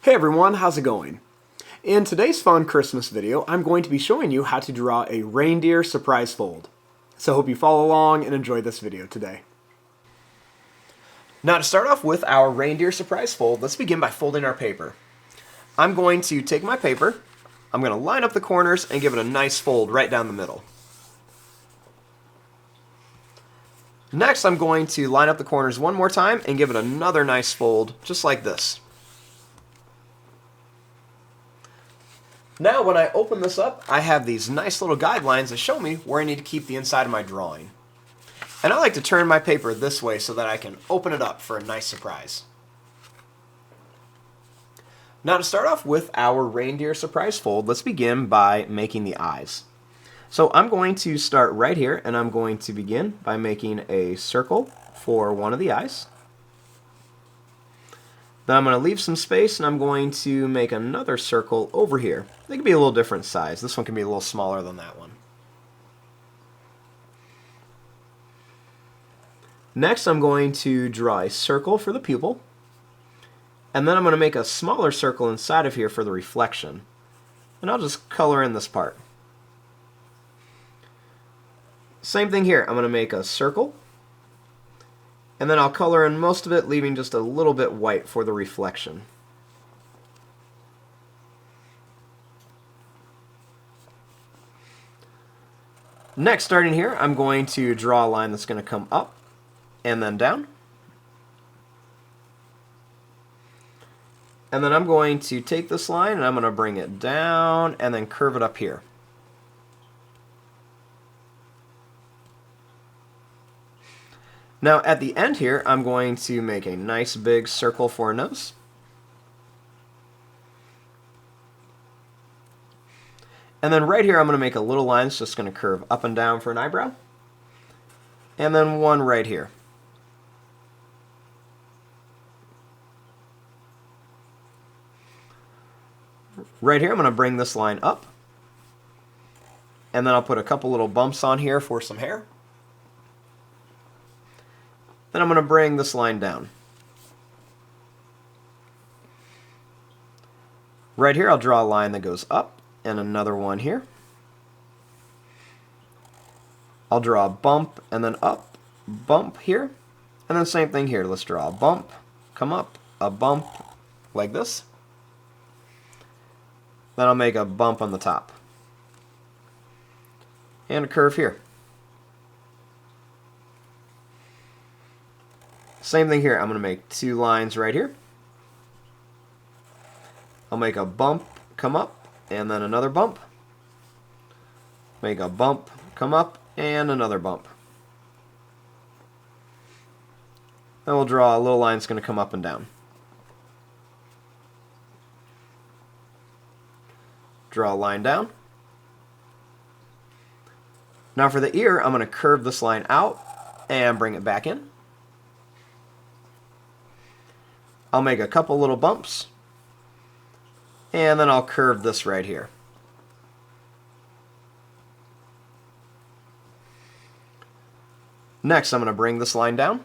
Hey everyone, how's it going? In today's fun Christmas video, I'm going to be showing you how to draw a reindeer surprise fold. So hope you follow along and enjoy this video today. Now to start off with our reindeer surprise fold, let's begin by folding our paper. I'm going to take my paper, I'm going to line up the corners and give it a nice fold right down the middle. Next, I'm going to line up the corners one more time and give it another nice fold, just like this. Now when I open this up, I have these nice little guidelines that show me where I need to keep the inside of my drawing. And I like to turn my paper this way so that I can open it up for a nice surprise. Now to start off with our reindeer surprise fold, let's begin by making the eyes. So I'm going to start right here and I'm going to begin by making a circle for one of the eyes. Then I'm going to leave some space and I'm going to make another circle over here. They can be a little different size. This one can be a little smaller than that one. Next I'm going to draw a circle for the pupil. And then I'm going to make a smaller circle inside of here for the reflection. And I'll just color in this part. Same thing here. I'm going to make a circle. And then I'll color in most of it, leaving just a little bit white for the reflection. Next, starting here, I'm going to draw a line that's going to come up and then down. And then I'm going to take this line and I'm going to bring it down and then curve it up here. Now at the end here, I'm going to make a nice big circle for a nose. And then right here, I'm going to make a little line that's just going to curve up and down for an eyebrow. And then one right here. Right here, I'm going to bring this line up. And then I'll put a couple little bumps on here for some hair. Then I'm going to bring this line down. Right here, I'll draw a line that goes up and another one here. I'll draw a bump and then up, bump here, and then same thing here. Let's draw a bump, come up, a bump like this. Then I'll make a bump on the top. And a curve here. Same thing here. I'm going to make two lines right here. I'll make a bump, come up, and then another bump. Make a bump, come up, and another bump. Then we'll draw a little line that's going to come up and down. Draw a line down. Now for the ear, I'm going to curve this line out and bring it back in. I'll make a couple little bumps, and then I'll curve this right here. Next, I'm going to bring this line down,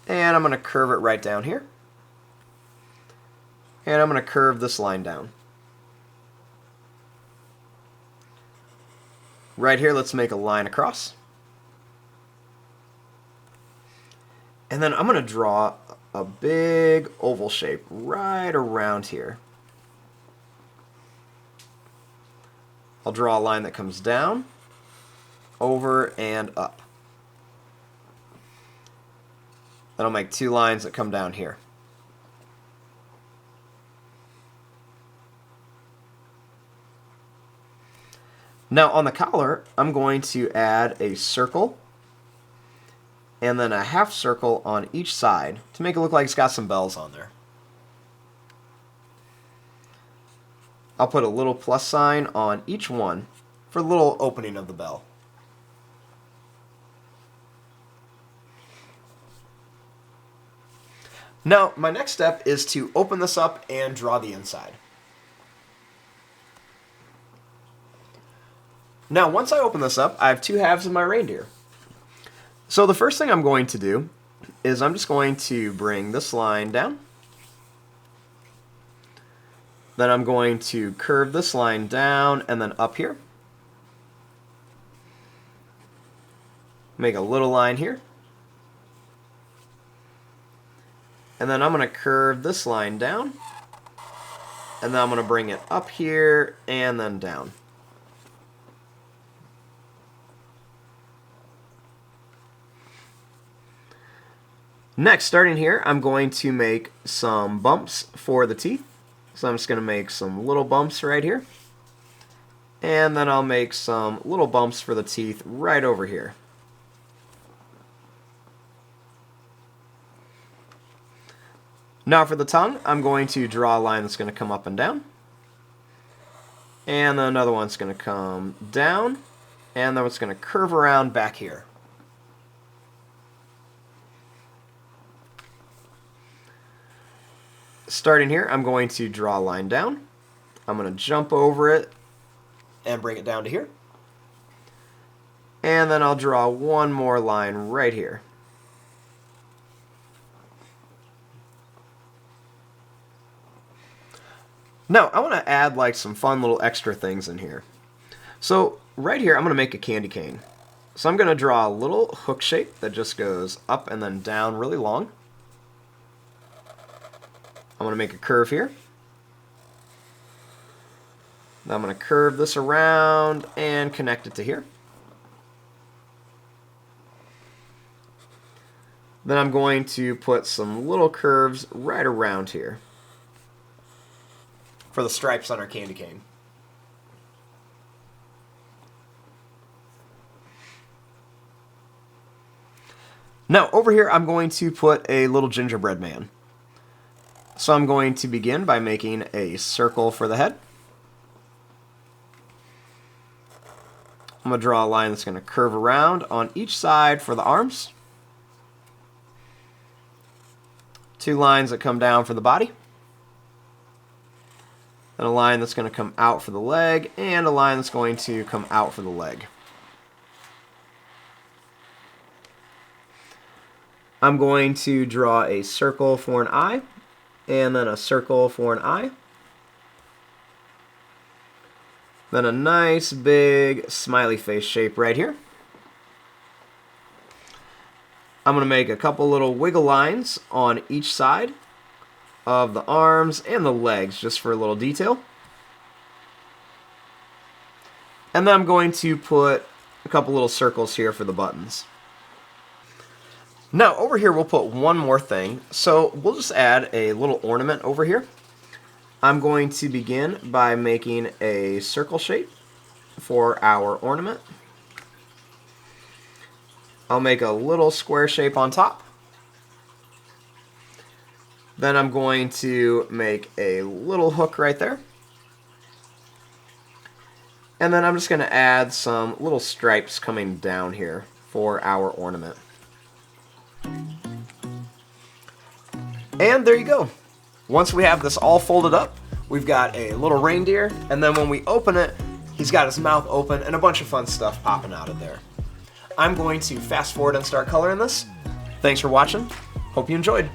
and I'm going to curve it right down here, and I'm going to curve this line down. Right here, let's make a line across. And then I'm going to draw a big oval shape right around here. I'll draw a line that comes down, over, and up. Then I'll make two lines that come down here. Now on the collar, I'm going to add a circle and then a half circle on each side to make it look like it's got some bells on there. I'll put a little plus sign on each one for the little opening of the bell. Now, my next step is to open this up and draw the inside. Now, once I open this up, I have two halves of my reindeer. So the first thing I'm going to do is I'm just going to bring this line down. Then I'm going to curve this line down and then up here. Make a little line here. And then I'm going to curve this line down. And then I'm going to bring it up here and then down. Next, starting here, I'm going to make some bumps for the teeth. So I'm just going to make some little bumps right here. And then I'll make some little bumps for the teeth right over here. Now for the tongue, I'm going to draw a line that's going to come up and down. And then another one's going to come down. And then it's going to curve around back here. Starting here, I'm going to draw a line down. I'm going to jump over it and bring it down to here. And then I'll draw one more line right here. Now, I want to add like some fun little extra things in here. So right here, I'm going to make a candy cane. So I'm going to draw a little hook shape that just goes up and then down really long. I'm going to make a curve here. Now I'm going to curve this around and connect it to here. Then I'm going to put some little curves right around here for the stripes on our candy cane. Now over here I'm going to put a little gingerbread man. So I'm going to begin by making a circle for the head. I'm going to draw a line that's going to curve around on each side for the arms. Two lines that come down for the body. And a line that's going to come out for the leg, and a line that's going to come out for the leg. I'm going to draw a circle for an eye, and then a circle for an eye. Then a nice big smiley face shape right here. I'm going to make a couple little wiggle lines on each side of the arms and the legs just for a little detail. And then I'm going to put a couple little circles here for the buttons. Now over here we'll put one more thing. So we'll just add a little ornament over here. I'm going to begin by making a circle shape for our ornament. I'll make a little square shape on top. Then I'm going to make a little hook right there. And then I'm just going to add some little stripes coming down here for our ornament. And there you go. Once we have this all folded up, we've got a little reindeer, and then when we open it, he's got his mouth open and a bunch of fun stuff popping out of there. I'm going to fast forward and start coloring this. Thanks for watching. Hope you enjoyed.